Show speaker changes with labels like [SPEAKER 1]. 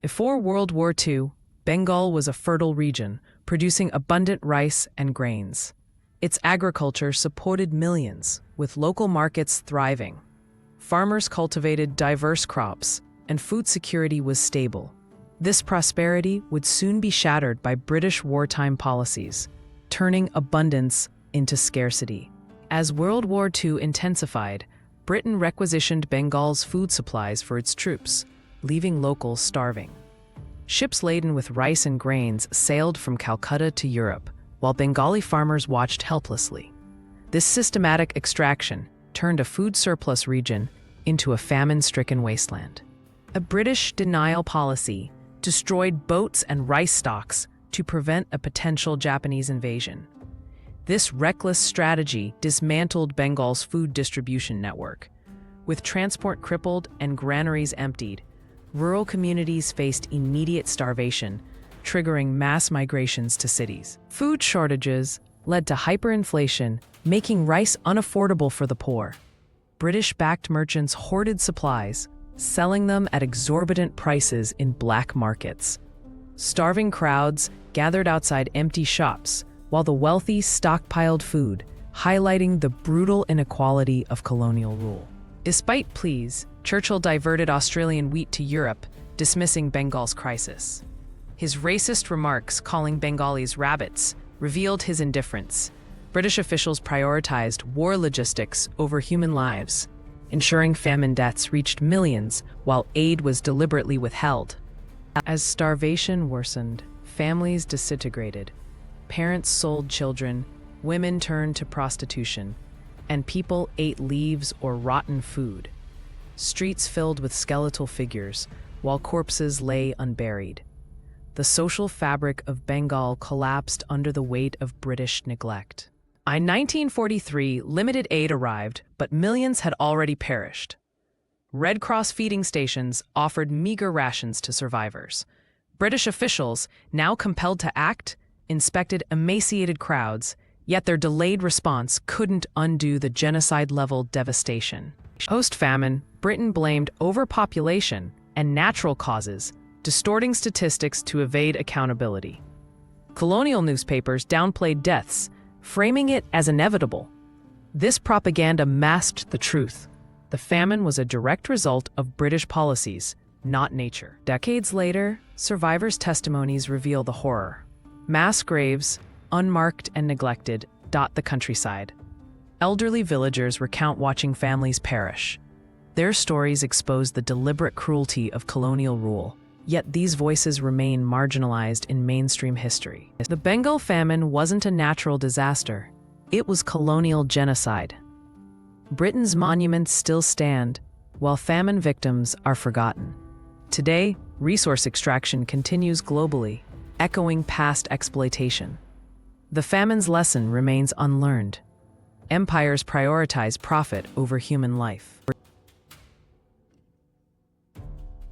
[SPEAKER 1] Before World War II, Bengal was a fertile region, producing abundant rice and grains. Its agriculture supported millions, with local markets thriving. Farmers cultivated diverse crops, and food security was stable. This prosperity would soon be shattered by British wartime policies, turning abundance into scarcity. As World War II intensified, Britain requisitioned Bengal's food supplies for its troops, leaving locals starving. Ships laden with rice and grains sailed from Calcutta to Europe, while Bengali farmers watched helplessly. This systematic extraction turned a food surplus region into a famine-stricken wasteland. A British denial policy destroyed boats and rice stocks to prevent a potential Japanese invasion. This reckless strategy dismantled Bengal's food distribution network. With transport crippled and granaries emptied, rural communities faced immediate starvation, triggering mass migrations to cities. Food shortages led to hyperinflation, making rice unaffordable for the poor. British-backed merchants hoarded supplies, selling them at exorbitant prices in black markets. Starving crowds gathered outside empty shops, while the wealthy stockpiled food, highlighting the brutal inequality of colonial rule. Despite pleas, Churchill diverted Australian wheat to Europe, dismissing Bengal's crisis. His racist remarks calling Bengalis rabbits revealed his indifference. British officials prioritized war logistics over human lives, ensuring famine deaths reached millions while aid was deliberately withheld. As starvation worsened, families disintegrated. Parents sold children, women turned to prostitution, and people ate leaves or rotten food. Streets filled with skeletal figures, while corpses lay unburied. The social fabric of Bengal collapsed under the weight of British neglect. In 1943, limited aid arrived, but millions had already perished. Red Cross feeding stations offered meager rations to survivors. British officials, now compelled to act, inspected emaciated crowds, yet their delayed response couldn't undo the genocide-level devastation. Post-famine, Britain blamed overpopulation and natural causes, distorting statistics to evade accountability. Colonial newspapers downplayed deaths, framing it as inevitable. This propaganda masked the truth. The famine was a direct result of British policies, not nature. Decades later, survivors' testimonies reveal the horror. Mass graves, unmarked and neglected, dot the countryside. Elderly villagers recount watching families perish. Their stories expose the deliberate cruelty of colonial rule, yet these voices remain marginalized in mainstream history. The Bengal famine wasn't a natural disaster. It was colonial genocide. Britain's monuments still stand, while famine victims are forgotten. Today, resource extraction continues globally, echoing past exploitation. The famine's lesson remains unlearned. Empires prioritize profit over human life.